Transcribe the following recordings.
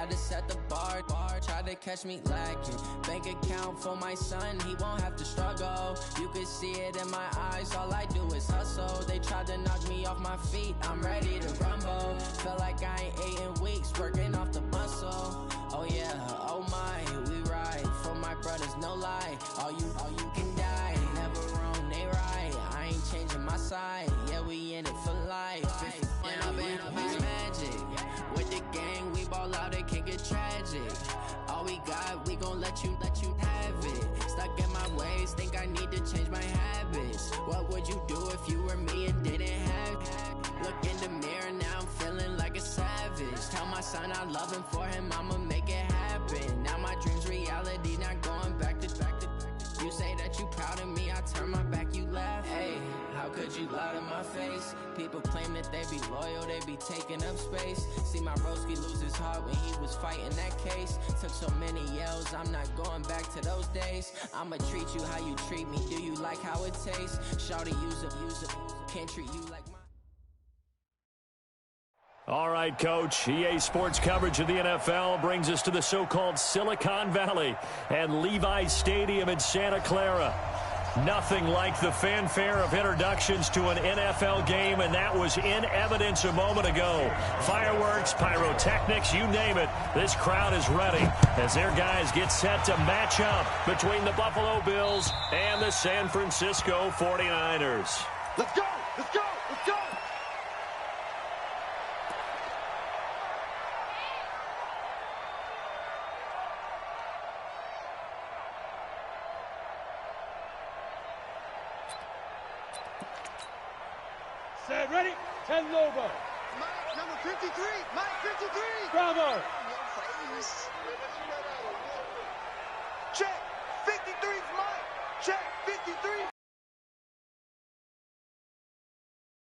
Tried to set the bar, tried to catch me lacking. Bank account for my son, he won't have to struggle. You can see it in my eyes, all I do is hustle. They tried to knock me off my feet, I'm ready to rumble. Felt like I ain't ate in weeks, working off the muscle. Oh yeah, oh my, we ride for my brothers, no lie. All you can die, never wrong, they right. I ain't changing my side, yeah, we in it for life. And I've been magic. With the gang, we ball out, it can get tragic. All we got, we gon' let you have it. Stuck in my ways, think I need to change my habits. What would you do if you were me and didn't have it? Look in the mirror, now I'm feeling like a savage. Tell my son I love him, for him I'ma make it happen. Now my dream's reality, not going back to. You say that you proud of me, I turn my back, you laugh. Hey, how could you lie to my face? People claim that they be loyal, they be taking up space. See my broski lose his heart when he was fighting that case. Took so many yells, I'm not going back to those days. I'ma treat you how you treat me, do you like how it tastes? Shawty, use up, can't treat you like my... All right, Coach, EA Sports coverage of the NFL brings us to the so-called Silicon Valley and Levi's Stadium in Santa Clara. Nothing like the fanfare of introductions to an NFL game, and that was in evidence a moment ago. Fireworks, pyrotechnics, you name it. This crowd is ready as their guys get set to match up between the Buffalo Bills and the San Francisco 49ers. Let's go! Let's go! Let's go! Set, ready? 10 Lobo. Mike, number 53. Mike, 53. Bravo. Check. 53's Mike. Check. 53.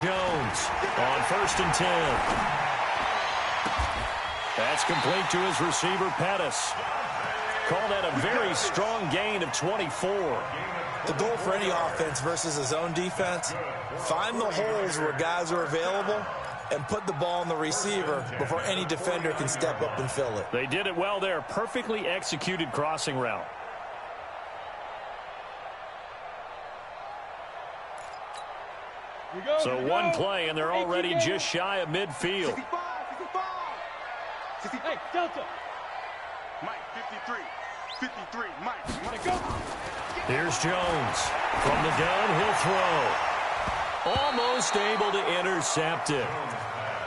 Jones on 1st and 10. That's complete to his receiver, Pettis. Call that a very strong gain of 24. The goal for any offense versus a zone defense, find the holes where guys are available and put the ball on the receiver before any defender can step up and fill it. They did it well there. Perfectly executed crossing route. So one play, and they're already just shy of midfield. 55. 55. Hey, Delta. Mike, 53. 53. Mike. Go. Here's Jones. From the gun, he'll throw. Almost able to intercept it.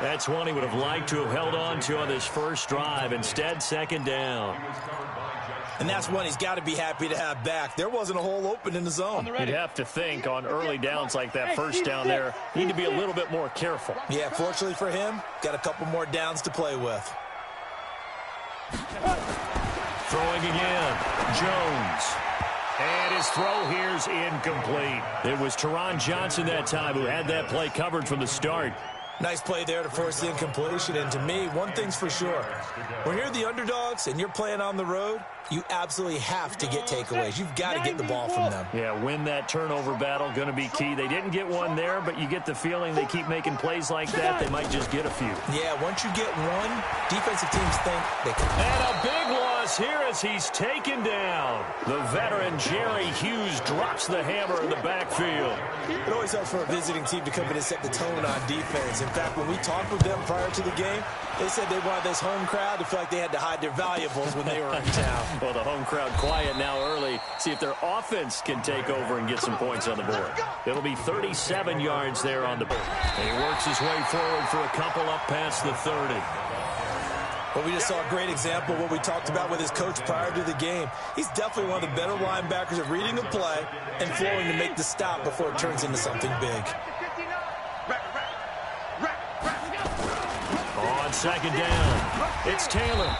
That's one he would have liked to have held on to on this first drive. Instead, second down. And that's one he's got to be happy to have back. There wasn't a hole open in the zone. You'd have to think on early downs like that first down there, need to be a little bit more careful. Yeah, fortunately for him, got a couple more downs to play with. Throwing again, Jones. And his throw here's incomplete. It was Teron Johnson that time who had that play covered from the start. Nice play there to force the incompletion. And to me, one thing's for sure. When you're the underdogs and you're playing on the road, you absolutely have to get takeaways. You've got to get the ball from them. Yeah, win that turnover battle, going to be key. They didn't get one there, but you get the feeling they keep making plays like that, they might just get a few. Yeah, once you get one, defensive teams think they can. And a big loss here as he's taken down. The veteran Jerry Hughes drops the hammer in the backfield. It always helps for a visiting team to come in and set the tone on defense. In fact, when we talked with them prior to the game, they said they wanted this home crowd to feel like they had to hide their valuables when they were in town. Well, the home crowd quiet now early. See if their offense can take over and get some points on the board. It'll be 37 yards there on the board. And he works his way forward for a couple up past the 30. Well, we just saw a great example of what we talked about with his coach prior to the game. He's definitely one of the better linebackers at reading a play and flowing to make the stop before it turns into something big. On second down, it's Taylor.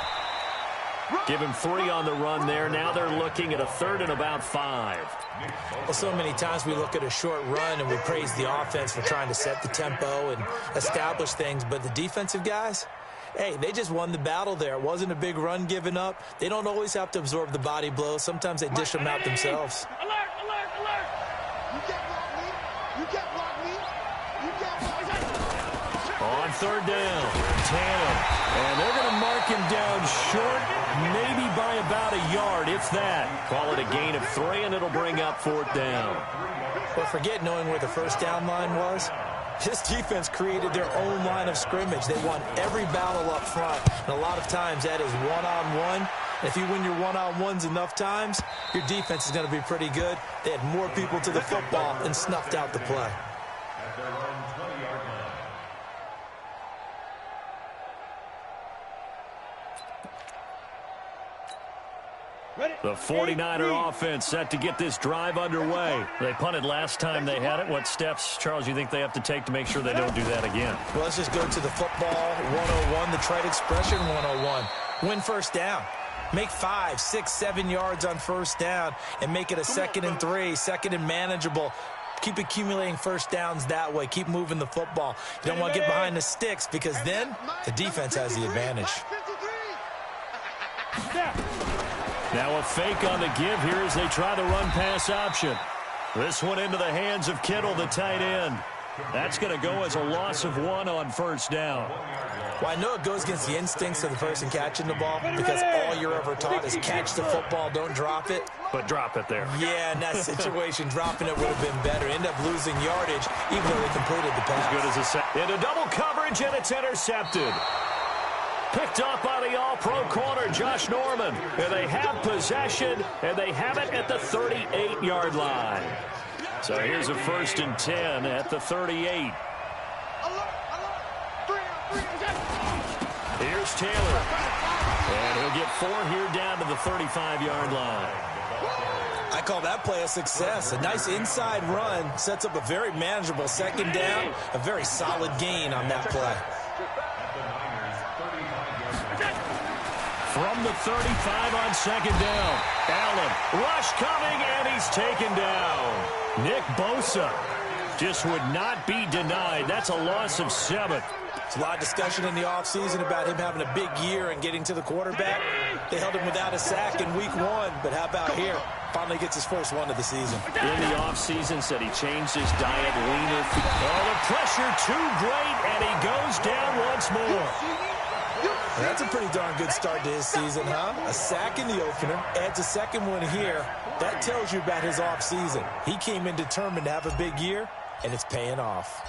Give him 3 on the run there. Now they're looking at a 3rd and about 5. Well, so many times we look at a short run and we praise the offense for trying to set the tempo and establish things, but the defensive guys, hey, they just won the battle there. It wasn't a big run given up. They don't always have to absorb the body blows. Sometimes they dish them out themselves. Alert, alert, alert. You can't block me. You can't block me. You can't block me. On third down, Tatum. And they're going to mark him down short, maybe by about a yard, if that. Call it a gain of 3, and it'll bring up fourth down. Well, forget knowing where the first down line was. This defense created their own line of scrimmage. They won every battle up front, and a lot of times that is one-on-one. If you win your one-on-ones enough times, your defense is going to be pretty good. They had more people to the football and snuffed out the play. The 49er offense set to get this drive underway. They punted last time they had it. What steps, Charles, you think they have to take to make sure they don't do that again? Well, let's just go to the football 101, the trite expression 101. Win first down. Make 5, 6, 7 yards on first down and make it a 2nd and 3, 2nd and manageable. Keep accumulating first downs that way. Keep moving the football. You don't want to get behind the sticks because then the defense has the advantage. Now a fake on the give here as they try the run-pass option. This one into the hands of Kittle, the tight end. That's going to go as a loss of 1 on first down. Well, I know it goes against the instincts of the person catching the ball because all you're ever taught is catch the football, don't drop it. But drop it there. Yeah, in that situation, dropping it would have been better. End up losing yardage even though they completed the pass. As good as a set. Into double coverage, and it's intercepted. Picked up by the all-pro corner, Josh Norman. And they have possession, and they have it at the 38-yard line. So here's a 1st and 10 at the 38. Here's Taylor. And he'll get 4 here down to the 35-yard line. I call that play a success. A nice inside run sets up a very manageable 2nd down, a very solid gain on that play. From the 35 on 2nd down. Allen, rush coming, and he's taken down. Nick Bosa just would not be denied. That's a loss of 7. There's a lot of discussion in the offseason about him having a big year and getting to the quarterback. They held him without a sack in week 1, but how about here? Finally gets his first one of the season. In the offseason, said he changed his diet, leaner. Oh, the pressure too great, and he goes down once more. That's a pretty darn good start to his season, huh? A sack in the opener, adds a 2nd one here. That tells you about his offseason. He came in determined to have a big year, and it's paying off.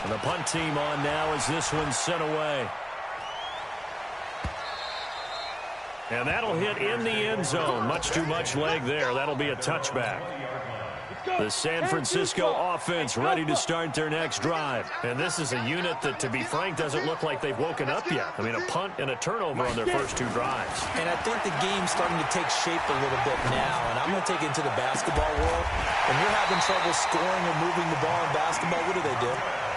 And the punt team on now as this one's sent away. And that'll hit in the end zone. Much too much leg there. That'll be a touchback. The San Francisco offense ready to start their next drive. And this is a unit that, to be frank, doesn't look like they've woken up yet. I mean, a punt and a turnover on their first 2 drives. And I think the game's starting to take shape a little bit now. And I'm going to take it into the basketball world. When you're having trouble scoring or moving the ball in basketball, what do?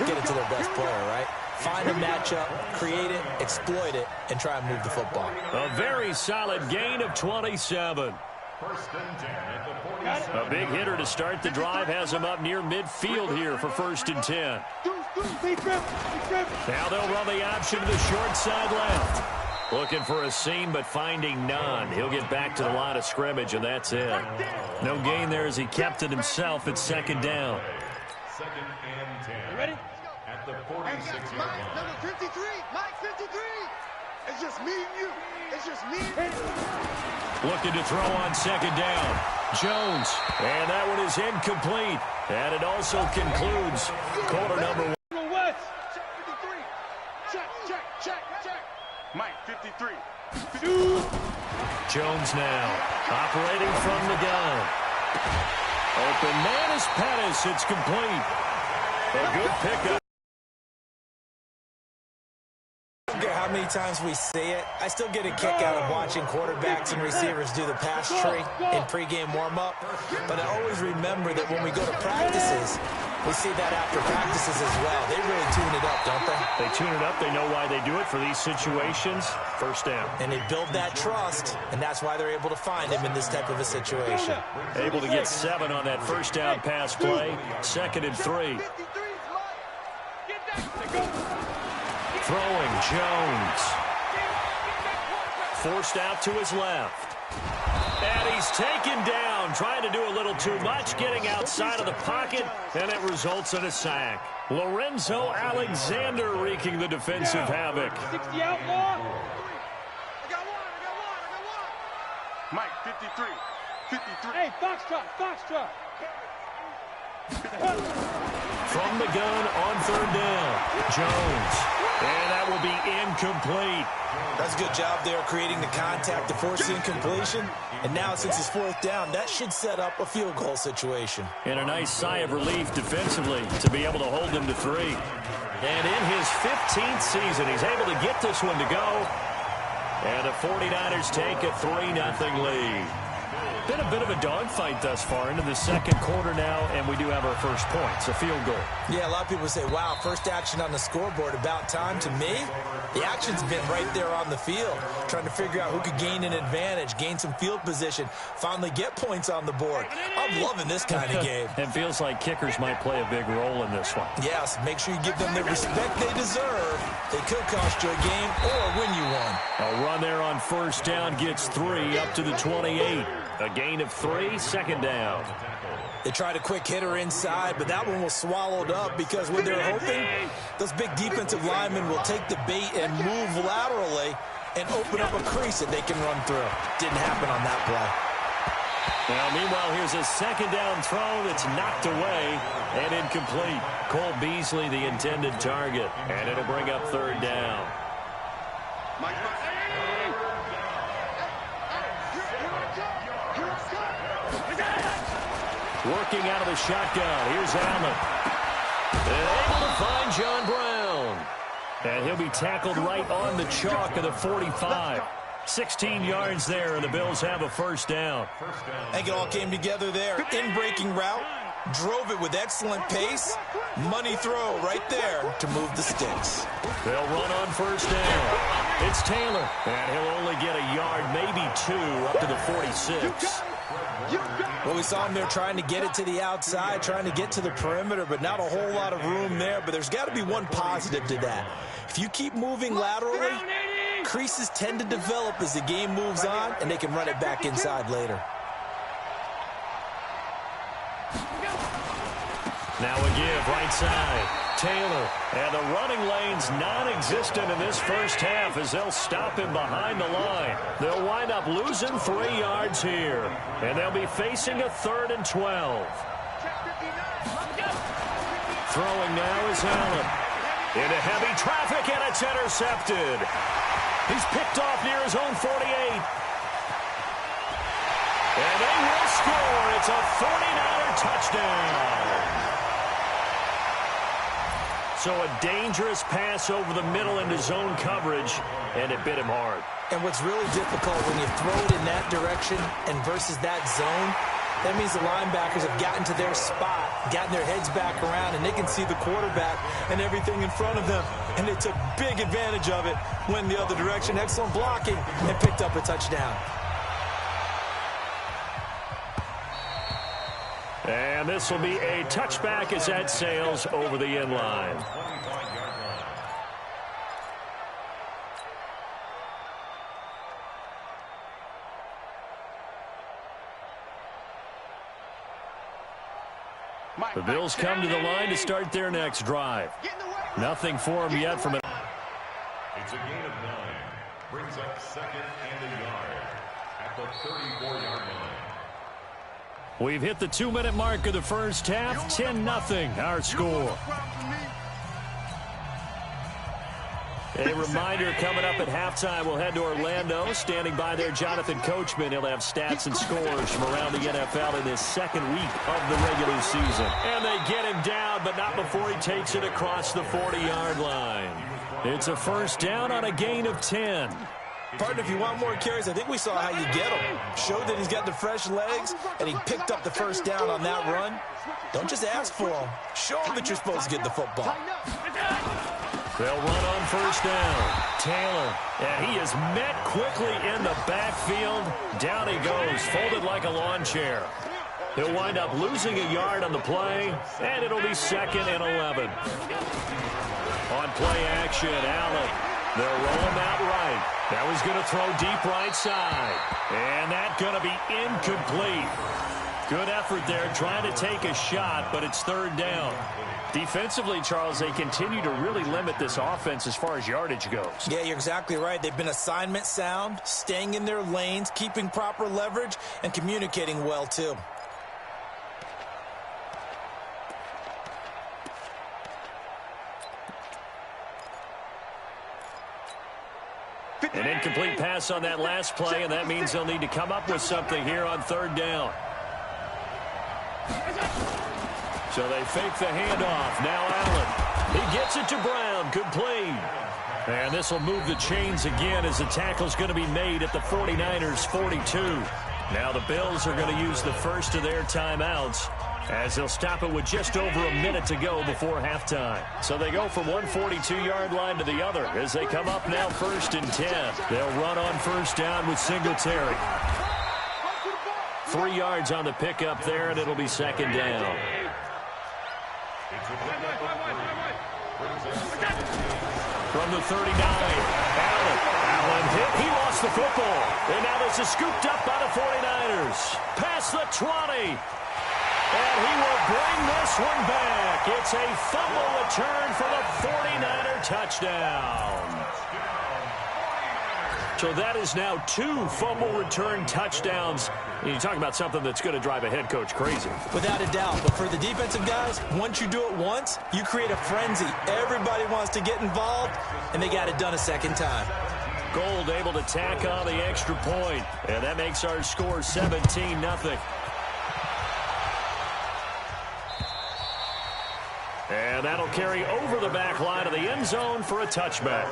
Get it to their best player, right? Find a matchup, create it, exploit it, and try and move the football. A very solid gain of 27. A big hitter to start the drive has him up near midfield here for 1st and 10. Now they'll run the option to the short side left. Looking for a seam, but finding none. He'll get back to the line of scrimmage, and that's it. No gain there as he kept it himself at 2nd down. 2nd and 10. Ready? At the 46-yard line. Number 53, Mike 53. It's just me and you. It's just me and you. Looking to throw on 2nd down. Jones. And that one is incomplete. And it also concludes quarter number 1. West. Check 53. Check. Mike 53. Jones now operating from the gun. Open man is Pettis. It's complete. A good pickup. I don't care how many times we see it. I still get a kick out of watching quarterbacks and receivers do the pass tree in pregame warm-up. But I always remember that when we go to practices, we see that after practices as well. They really tune it up, don't they? They tune it up. They know why they do it for these situations. First down. And they build that trust, and that's why they're able to find him in this type of a situation. Able to get 7 on that first down pass play. 2nd and 3. Throwing, Jones. Forced out to his left. And he's taken down, trying to do a little too much, getting outside of the pocket, and it results in a sack. Lorenzo Alexander wreaking the defensive havoc. 60 outlaw. I got one. Mike, 53. 53. Hey, Foxtrot. From the gun on third down, Jones. And that will be incomplete. That's a good job there creating the contact to force the incompletion. And now since it's fourth down, that should set up a field goal situation. And a nice sigh of relief defensively to be able to hold them to 3. And in his 15th season, he's able to get this one to go. And the 49ers take a 3-0 lead. Been a bit of a dogfight thus far into the second quarter now, and we do have our first points, a field goal. Yeah, a lot of people say, wow, first action on the scoreboard, about time. To me, the action's been right there on the field, trying to figure out who could gain an advantage, gain some field position, finally get points on the board. I'm loving this kind of game. It feels like kickers might play a big role in this one. Yes, make sure you give them the respect they deserve. They could cost you a game or win you one. A run there on first down gets 3 up to the 28. A gain of 3, second down. They tried a quick hitter inside, but that one was swallowed up because when they're hoping, those big defensive linemen will take the bait and move laterally and open up a crease that they can run through. Didn't happen on that play. Now, meanwhile, here's a second down throw that's knocked away and incomplete. Cole Beasley, the intended target, and it'll bring up third down. Working out of the shotgun. Here's Allen. And able to find John Brown. And he'll be tackled right on the chalk of the 45. 16 yards there, and the Bills have a first down. I think it all came together there. In-breaking route. Drove it with excellent pace. Money throw right there to move the sticks. They'll run on first down. It's Taylor. And he'll only get a yard, maybe 2, up to the 46. Well, we saw him there trying to get it to the outside, trying to get to the perimeter, but not a whole lot of room there. But there's got to be one positive to that. If you keep moving laterally, creases tend to develop as the game moves on, and they can run it back inside later. Now a give, right side. Taylor, and the running lane's non-existent in this first half as they'll stop him behind the line. They'll wind up losing 3 yards here, and they'll be facing a 3rd and 12. Throwing now is Allen. Into heavy traffic, and it's intercepted. He's picked off near his own 48. And they will score. It's a 49er touchdown. So a dangerous pass over the middle into zone coverage, and it bit him hard. And what's really difficult when you throw it in that direction and versus that zone, that means the linebackers have gotten to their spot, gotten their heads back around, and they can see the quarterback and everything in front of them. And they took big advantage of it, went the other direction, excellent blocking, and picked up a touchdown. And this will be a touchback as that sails over the end line. The Bills come to the line to start their next drive. Nothing for them yet from it. It's a gain of 9. Brings up 2nd and a yard at the 34-yard line. We've hit the 2-minute mark of the first half. 10-0 our score. A reminder coming up at halftime, we'll head to Orlando. Standing by there, Jonathan Coachman. He'll have stats and scores from around the NFL in this second week of the regular season. And they get him down, but not before he takes it across the 40-yard line. It's a first down on a gain of 10. Partner, if you want more carries, I think we saw how you get him. Showed that he's got the fresh legs, and he picked up the first down on that run. Don't just ask for him. Show him that you're supposed to get the football. They'll run on first down. Taylor, and he is met quickly in the backfield. Down he goes, folded like a lawn chair. He'll wind up losing a yard on the play, and it'll be 2nd and 11. On play action, Allen. They'll roll him out right. That was going to throw deep right side. And that's going to be incomplete. Good effort there trying to take a shot, but it's third down. Defensively, Charles, they continue to really limit this offense as far as yardage goes. Yeah, you're exactly right. They've been assignment sound, staying in their lanes, keeping proper leverage, and communicating well, too. An incomplete pass on that last play, and that means they'll need to come up with something here on third down. So they fake the handoff. Now Allen. He gets it to Brown. Complete. And this will move the chains again as the tackle's going to be made at the 49ers' 42. Now the Bills are going to use the first of their timeouts as they'll stop it with just over a minute to go before halftime. So they go from one 42-yard line to the other as they come up now 1st and 10. They'll run on first down with Singletary. 3 yards on the pickup there, and it'll be second down. From the 39, Allen hit. He lost the football. And now this is scooped up by the 49ers. Past the 20. And he will bring this one back. It's a fumble return for the 49er touchdown. So that is now 2 fumble return touchdowns. And you talk about something that's going to drive a head coach crazy. Without a doubt. But for the defensive guys, once you do it once, you create a frenzy. Everybody wants to get involved, and they got it done a second time. Gold able to tack on the extra point. And that makes our score 17-0. And that'll carry over the back line of the end zone for a touchback.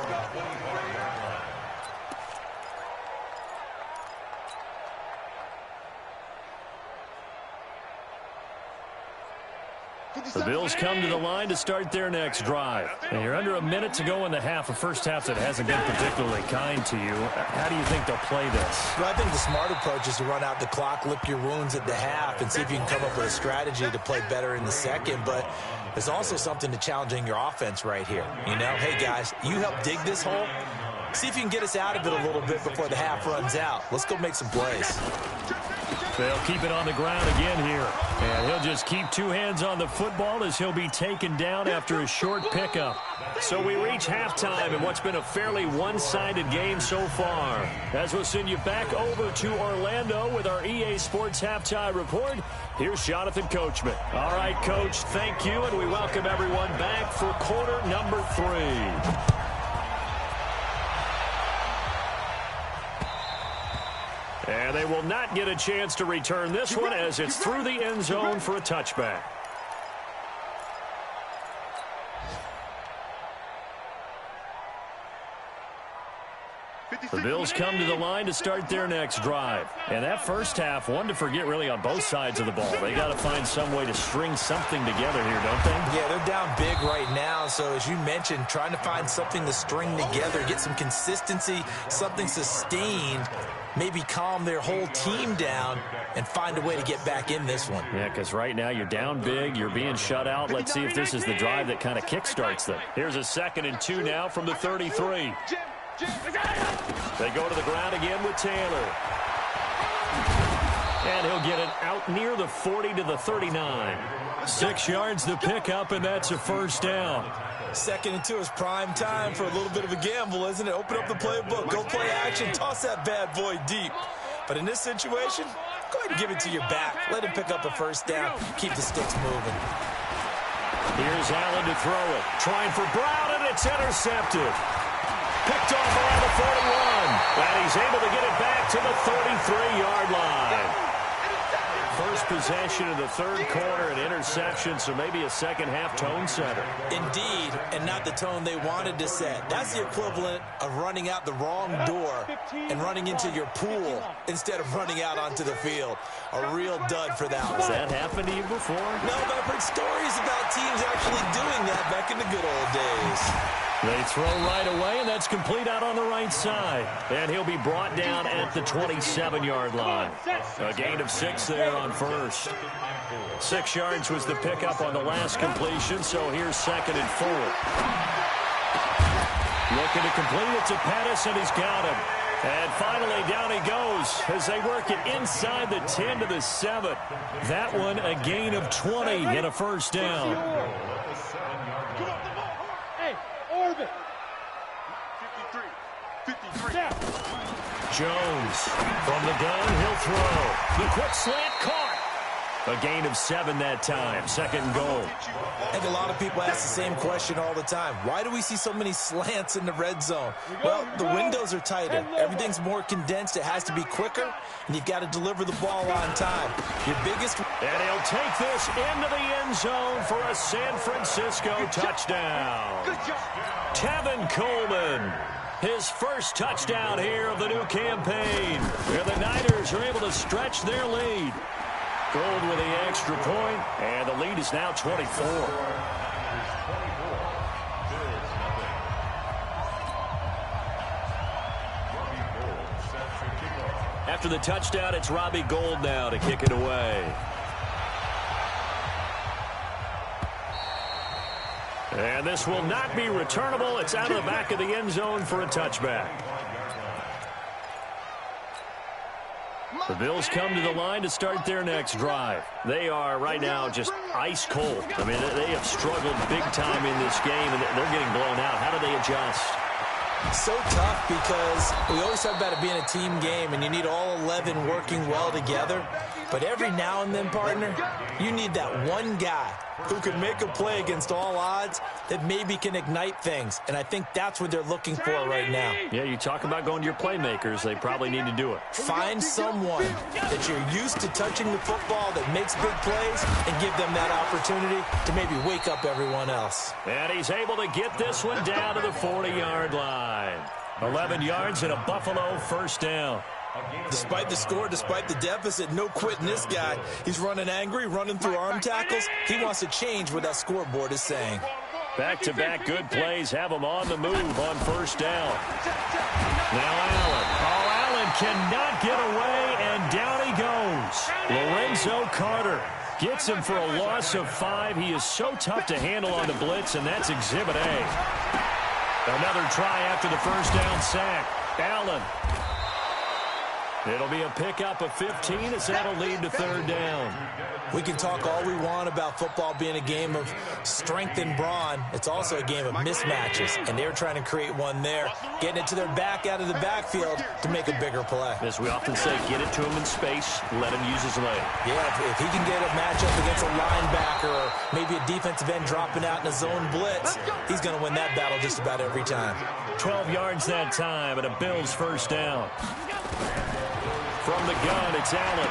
The Bills come to the line to start their next drive. And you're under a minute to go in the half, a first half that hasn't been particularly kind to you. How do you think they'll play this? Well, I think the smart approach is to run out the clock, lick your wounds at the half, and see if you can come up with a strategy to play better in the second. But there's also something to challenging your offense right here. You know, hey, guys, you help dig this hole. See if you can get us out of it a little bit before the half runs out. Let's go make some plays. They'll keep it on the ground again here. And he'll just keep 2 hands on the football as he'll be taken down after a short pickup. So we reach halftime in what's been a fairly one-sided game so far. As we'll send you back over to Orlando with our EA Sports Halftime Report, here's Jonathan Coachman. All right, Coach, thank you, and we welcome everyone back for quarter number 3. And they will not get a chance to return this one as it's through the end zone for a touchback. The Bills come to the line to start their next drive. And that first half, one to forget really on both sides of the ball. They got to find some way to string something together here, don't they? Yeah, they're down big right now. So as you mentioned, trying to find something to string together, get some consistency, something sustained, maybe calm their whole team down and find a way to get back in this one. Yeah, because right now you're down big, you're being shut out. Let's see if this is the drive that kind of kickstarts them. Here's a 2nd and 2 now from the 33. They go to the ground again with Taylor. And he'll get it out near the 40 to the 39. 6 yards to pick up, and that's a first down. 2nd and 2 is prime time for a little bit of a gamble, isn't it? Open up the playbook, go play action, toss that bad boy deep. But in this situation, go ahead and give it to your back. Let him pick up a first down. Keep the sticks moving. Here's Allen to throw it. Trying for Brown, and it's intercepted. Picked off around the 41. And he's able to get it back to the 33-yard line. First possession of the third quarter, an interception, so maybe a second-half tone setter. Indeed, and not the tone they wanted to set. That's the equivalent of running out the wrong door and running into your pool instead of running out onto the field. A real dud for that one. Has that happened to you before? No, but I've heard stories about teams actually doing that back in the good old days. They throw right away, and that's complete out on the right side. And he'll be brought down at the 27-yard line. A gain of 6 there on first. 6 yards was the pickup on the last completion, so here's 2nd and 4. Looking to complete it to Pettis, and he's got him. And finally, down he goes as they work it inside the 10 to the 7. That one a gain of 20 and a first down. Hey, orbit. 53. Jones from the gun, he'll throw. The quick slant caught. A gain of 7 that time. Second and goal. I think a lot of people ask the same question all the time. Why do we see so many slants in the red zone? Well, the windows are tighter. Everything's more condensed. It has to be quicker, and you've got to deliver the ball on time. Your biggest... And he'll take this into the end zone for a San Francisco touchdown. Good job. Tevin Coleman, his first touchdown here of the new campaign. Where the Niners are able to stretch their lead. Gold with the extra point, and the lead is now 24. After the touchdown, it's Robbie Gould now to kick it away. And this will not be returnable. It's out of the back of the end zone for a touchback. The Bills come to the line to start their next drive. They are right now just ice cold. I mean, they have struggled big time in this game, and they're getting blown out. How do they adjust? So tough because we always talk about it being a team game, and you need all 11 working well together. But every now and then, partner, you need that one guy who can make a play against all odds that maybe can ignite things. And I think that's what they're looking for right now. Yeah, you talk about going to your playmakers. They probably need to do it. Find someone that you're used to touching the football that makes big plays and give them that opportunity to maybe wake up everyone else. And he's able to get this one down to the 40-yard line. 11 yards and a Buffalo first down. Despite the score, despite the deficit, no quitting this guy. He's running angry, running through arm tackles. He wants to change what that scoreboard is saying. Back-to-back good plays have him on the move on first down. Now Allen. Oh, Allen cannot get away, and down he goes. Lorenzo Carter gets him for a loss of 5. He is so tough to handle on the blitz, and that's Exhibit A. Another try after the first down sack. Allen. It'll be a pickup of 15 as that'll lead to third down. We can talk all we want about football being a game of strength and brawn. It's also a game of mismatches, and they're trying to create one there, getting it to their back out of the backfield to make a bigger play. As we often say, get it to him in space, let him use his leg. Yeah, if he can get a matchup against a linebacker or maybe a defensive end dropping out in a zone blitz, he's going to win that battle just about every time. 12 yards that time, and a Bills first down. From the gun, it's Allen.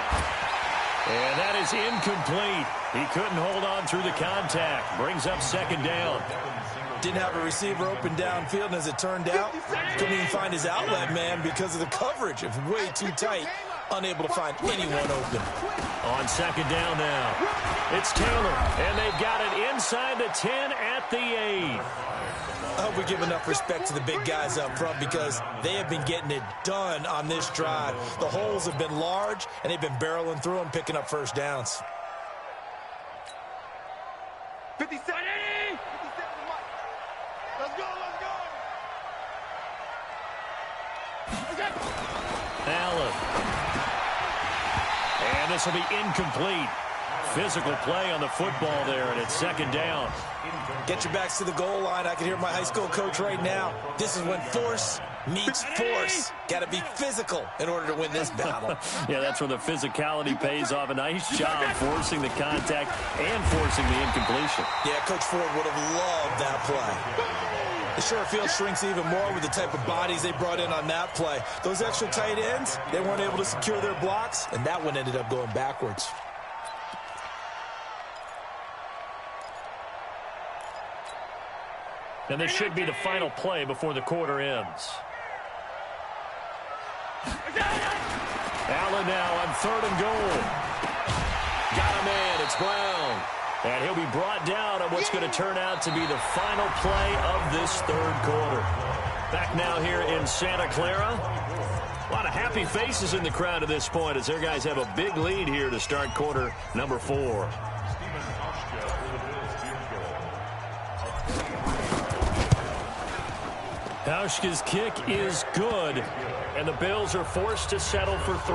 And that is incomplete. He couldn't hold on through the contact. Brings up second down. Didn't have a receiver open downfield, and as it turned out, couldn't even find his outlet man because of the coverage. It's way too tight. Unable to find anyone open. On second down now, it's Taylor. And they've got it inside the 10 at the 8. I hope we give enough respect to the big guys up front because they have been getting it done on this drive. The holes have been large, and they've been barreling through them, picking up first downs. 57. Let's go. Allen. And this will be incomplete. Physical play on the football there, and it's second down. Get your backs to the goal line. I can hear my high school coach right now. This is when force meets force. Got to be physical in order to win this battle. Yeah, that's where the physicality pays off. A nice job forcing the contact and forcing the incompletion. Yeah, Coach Ford would have loved that play. The short field shrinks even more with the type of bodies they brought in on that play. Those extra tight ends, they weren't able to secure their blocks, and that one ended up going backwards. And this should be the final play before the quarter ends. Allen now on third and goal. Got him in. It's Brown. And he'll be brought down on what's going to turn out to be the final play of this third quarter. Back now here in Santa Clara. A lot of happy faces in the crowd at this point as their guys have a big lead here to start quarter number 4. Hauschka's kick is good, and the Bills are forced to settle for 3.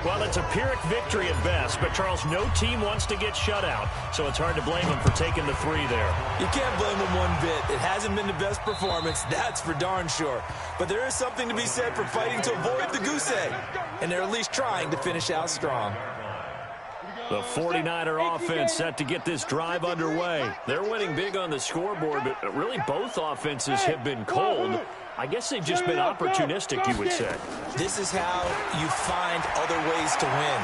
Well, it's a Pyrrhic victory at best, but, Charles, no team wants to get shut out, so it's hard to blame them for taking the 3 there. You can't blame them one bit. It hasn't been the best performance, that's for darn sure. But there is something to be said for fighting to avoid the goose egg, and they're at least trying to finish out strong. The 49er offense set to get this drive underway. They're winning big on the scoreboard, but really both offenses have been cold. I guess they've just been opportunistic, you would say. This is how you find other ways to win.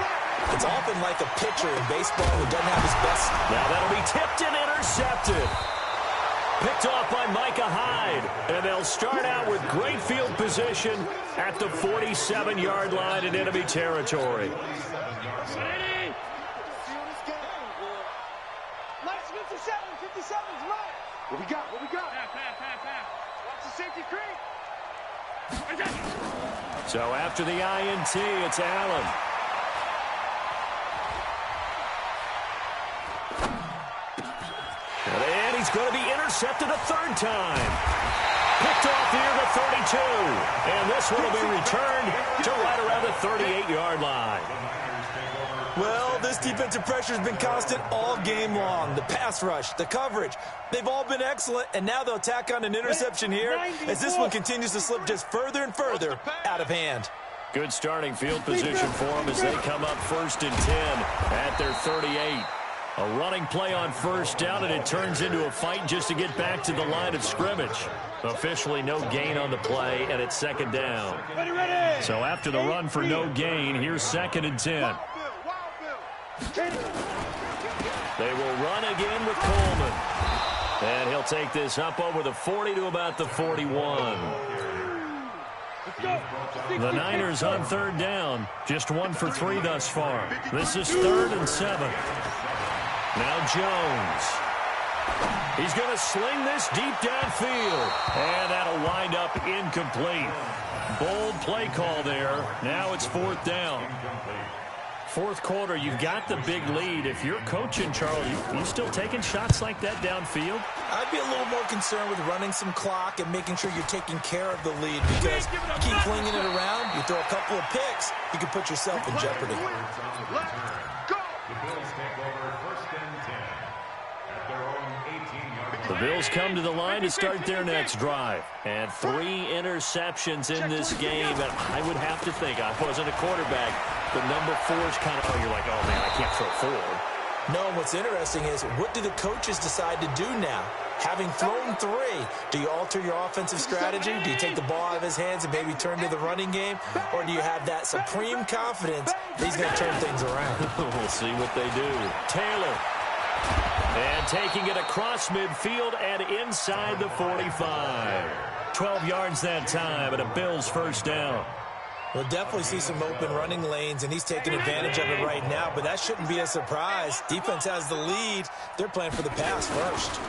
It's often like a pitcher in baseball who doesn't have his best. Now that'll be tipped and intercepted. Picked off by Micah Hyde. And they'll start out with great field position at the 47-yard line in enemy territory. What we got? What we got? Pass. Watch the safety creep. So after the INT, it's Allen. And he's going to be intercepted a 3rd time. Picked off near the 32. And this one will be returned to right around the 38-yard line. Well, this defensive pressure has been constant all game long. The pass rush, the coverage, they've all been excellent, and now they'll tack on an interception here as this one continues to slip just further and further out of hand. Good starting field position for them as they come up 1st and 10 at their 38. A running play on 1st down, and it turns into a fight just to get back to the line of scrimmage. Officially no gain on the play, and it's 2nd down. So after the run for no gain, here's 2nd and 10. They will run again with Coleman. And he'll take this up over the 40 to about the 41. The Niners on 3rd down. Just 1 for 3 thus far. This is 3rd and 7. Now Jones. He's going to sling this deep downfield. And that'll wind up incomplete. Bold play call there. Now it's 4th down. 4th quarter, you've got the big lead. If you're coaching, Charles, you still taking shots like that downfield? I'd be a little more concerned with running some clock and making sure you're taking care of the lead, because you keep flinging it around, you throw a couple of picks, you can put yourself in jeopardy. The Bills come to the line to start their next drive. And 3 interceptions in this game. And I would have to think, I wasn't a quarterback, but number 4 is kind of, you're like, oh, man, I can't throw 4. No, what's interesting is, what do the coaches decide to do now? Having thrown 3, do you alter your offensive strategy? Do you take the ball out of his hands and maybe turn to the running game? Or do you have that supreme confidence that he's going to turn things around? We'll see what they do. Taylor. And taking it across midfield and inside the 45. 12 yards that time, and a Bills 1st down. We'll definitely see some open running lanes, and he's taking advantage of it right now, but that shouldn't be a surprise. Defense has the lead. They're playing for the pass first.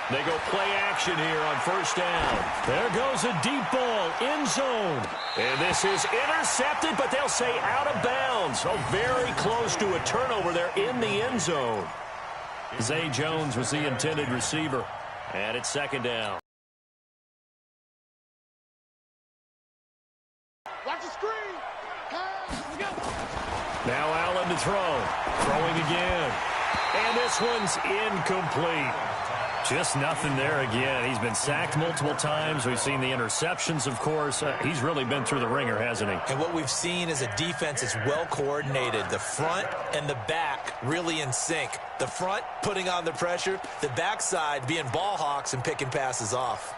They go play action here on 1st down. There goes a deep ball, end zone. And this is intercepted, but they'll say out of bounds. Oh, very close to a turnover there in the end zone. Zay Jones was the intended receiver. And it's 2nd down. Watch the screen. Now Allen to throw. Throwing again. And this one's incomplete. Just nothing there again. He's been sacked multiple times. We've seen the interceptions, of course. He's really been through the ringer, hasn't he? And what we've seen is a defense that's well coordinated. The front and the back really in sync. The front putting on the pressure. The backside being ball hawks and picking passes off.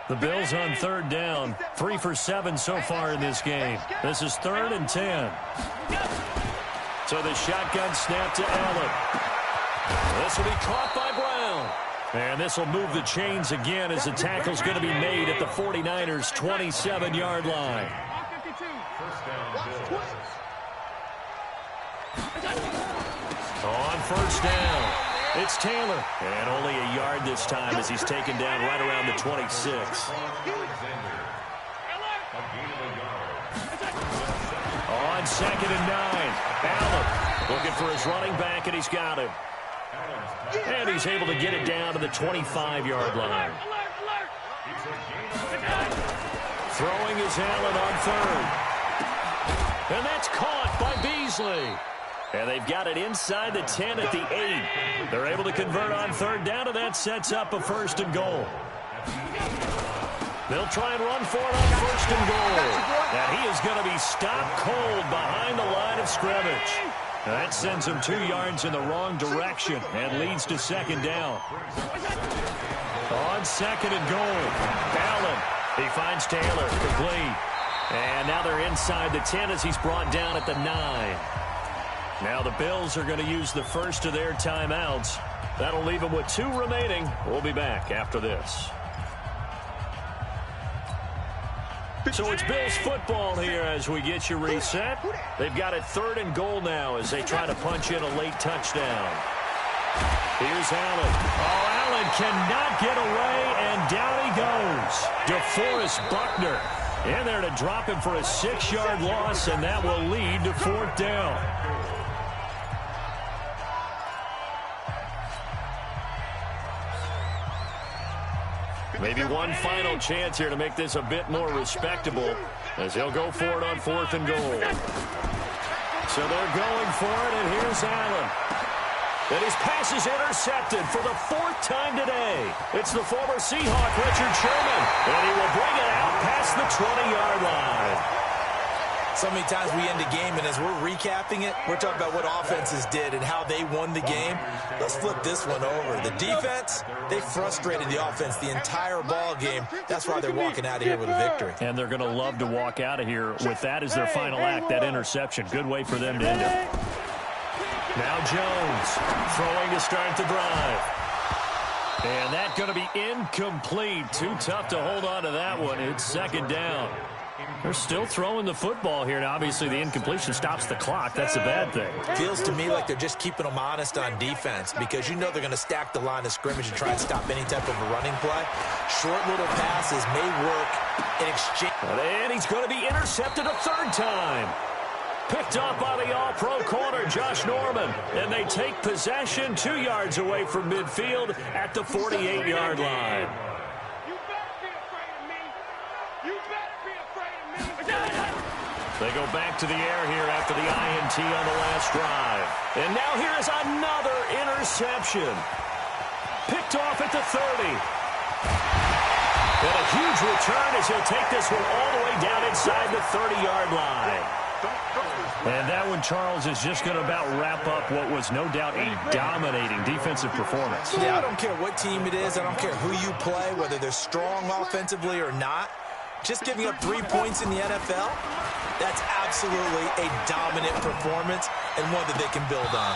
The Bills on 3rd down. 3 for 7 so far in this game. This is 3rd and 10. So the shotgun snap to Allen. This will be caught by Brown. And this will move the chains again as the tackle's going to be made at the 49ers' 27-yard line. On 1st down, it's Taylor. And only a yard this time as he's taken down right around the 26. On 2nd and 9, Allen looking for his running back, and he's got him. And he's able to get it down to the 25-yard line. Throwing is Allen on third. And that's caught by Beasley. And they've got it inside the 10 at the 8. They're able to convert on third down, and that sets up a 1st and goal. They'll try and run for it on 1st and goal. And he is going to be stopped cold behind the line of scrimmage. And that sends him 2 yards in the wrong direction and leads to 2nd down. On 2nd and goal, Allen. He finds Taylor, complete. And now they're inside the 10 as he's brought down at the 9. Now the Bills are going to use the first of their timeouts. That'll leave them with 2 remaining. We'll be back after this. So it's Bills football here as we get you reset. They've got it 3rd and goal now as they try to punch in a late touchdown. Here's Allen. Oh, Allen cannot get away, and down he goes. DeForest Buckner in there to drop him for a 6-yard loss, and that will lead to 4th down. Maybe one final chance here to make this a bit more respectable as he'll go for it on 4th and goal. So they're going for it, and here's Allen. And his pass is intercepted for the 4th time today. It's the former Seahawk, Richard Sherman, and he will bring it out past the 20-yard line. So many times we end a game, and as we're recapping it, we're talking about what offenses did and how they won the game. Let's flip this one over. The defense, they frustrated the offense the entire ball game. That's why they're walking out of here with a victory. And they're going to love to walk out of here with that as their final act, that interception. Good way for them to end it. Now Jones throwing to start the drive. And that's going to be incomplete. Too tough to hold on to that one. It's 2nd down. They're still throwing the football here. Now, obviously, the incompletion stops the clock. That's a bad thing. Feels to me like they're just keeping them honest on defense because you know they're going to stack the line of scrimmage and try and stop any type of a running play. Short little passes may work in exchange. And he's going to be intercepted a 3rd time. Picked up by the all-pro corner, Josh Norman. And they take possession 2 yards away from midfield at the 48-yard line. They go back to the air here after the INT on the last drive. And now here is another interception. Picked off at the 30. And a huge return as he'll take this one all the way down inside the 30-yard line. And that one, Charles, is just going to about wrap up what was no doubt a dominating defensive performance. Yeah, I don't care what team it is. I don't care who you play, whether they're strong offensively or not. Just giving up 3 points in the NFL, that's absolutely a dominant performance and one that they can build on.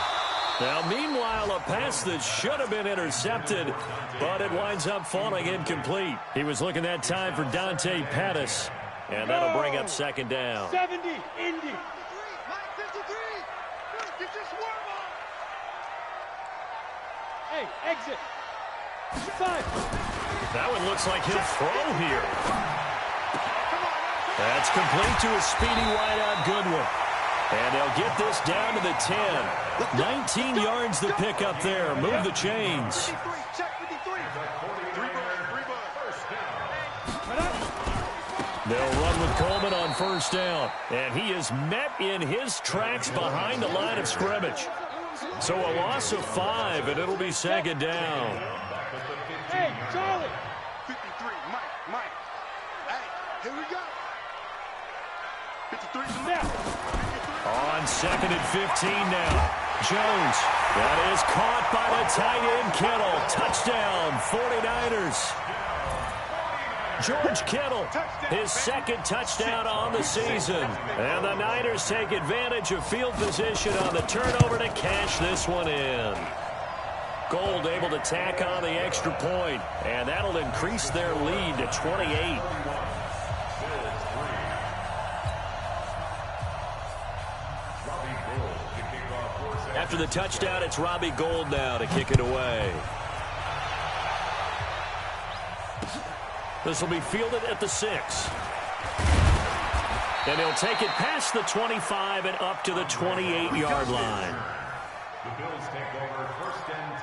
Now, meanwhile, a pass that should have been intercepted, but it winds up falling incomplete. He was looking that time for Dante Pettis, and that'll bring up 2nd down. 70, Indy. Hey, exit. 5. That one looks like he'll throw here. That's complete to a speedy wideout Goodwin. And they'll get this down to the 10. 19 yards to pick up there. Move the chains. They'll run with Coleman on 1st down. And he is met in his tracks behind the line of scrimmage. So a loss of 5, and it'll be 2nd down. Hey, Charlie. 53, Mike. Hey, here we go. 53 On 2nd and 15 now. Jones. That is caught by the tight end Kittle. Touchdown, 49ers. George Kittle, his 2nd touchdown on the season. And the Niners take advantage of field position on the turnover to cash this one in. Gold able to tack on the extra point, and that'll increase their lead to 28. After the touchdown, it's Robbie Gould now to kick it away. This will be fielded at the 6. And he'll take it past the 25 and up to the 28-yard line. The Bills take over 1st and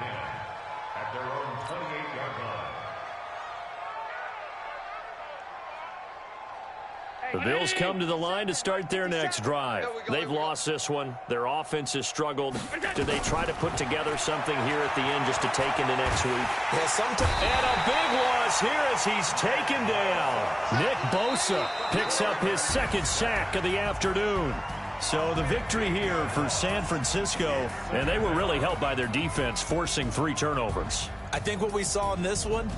The Bills come to the line to start their next drive. They've lost this one. Their offense has struggled. Do they try to put together something here at the end just to take into next week? Yeah, sometimes. And a big loss here as he's taken down. Nick Bosa picks up his second sack of the afternoon. So the victory here for San Francisco, and they were really helped by their defense, forcing 3 turnovers. I think what we saw in this one,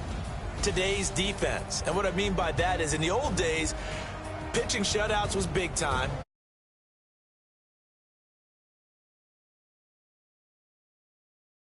today's defense. And what I mean by that is in the old days, pitching shutouts was big time.